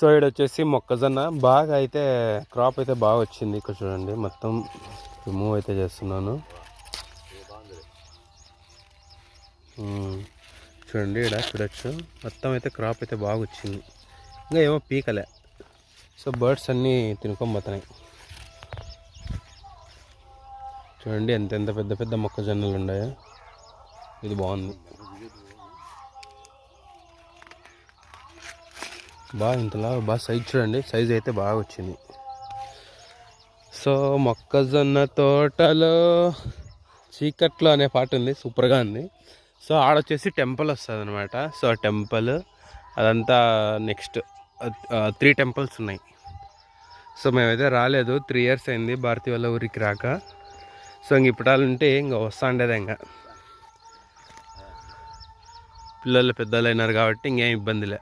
So ఇక్కడ వచ్చేసి మొక్కజొన్న బాగా అయితే క్రాప్ అయితే బాగా వచ్చింది. ఇక్కడ చూడండి మొత్తం రిమూవ్ అయితే చేస్తున్నాను. చూడండి ఇక్కడ చూడొచ్చు మొత్తం అయితే క్రాప్ అయితే బాగా వచ్చింది. ఇంకా ఏమో పీకలే, సో బర్డ్స్ అన్నీ తినుకోబోతున్నాయి. చూడండి ఎంత పెద్ద పెద్ద మొక్కజొన్నలు ఉన్నాయో. ఇది బాగుంది, బాగా ఇంతలా బాగా సైజ్ చూడండి, సైజ్ అయితే బాగా వచ్చింది. సో మొక్కజొన్న తోటలో చీకట్లో అనే పాట ఉంది, సూపర్గా ఉంది. సో ఆడొచ్చేసి టెంపుల్ వస్తుంది అనమాట. సో టెంపుల్ అదంతా నెక్స్ట్ 3 టెంపుల్స్ ఉన్నాయి. సో మేమైతే రాలేదు, 3 years అయింది భారతి వాళ్ళ ఊరికి రాక. సో ఇంక ఇప్పటాలంటే ఇంకా వస్తా ఉండేది. ఇంకా పిల్లలు పెద్దలు అయినారు కాబట్టి ఇంకేం ఇబ్బందిలే.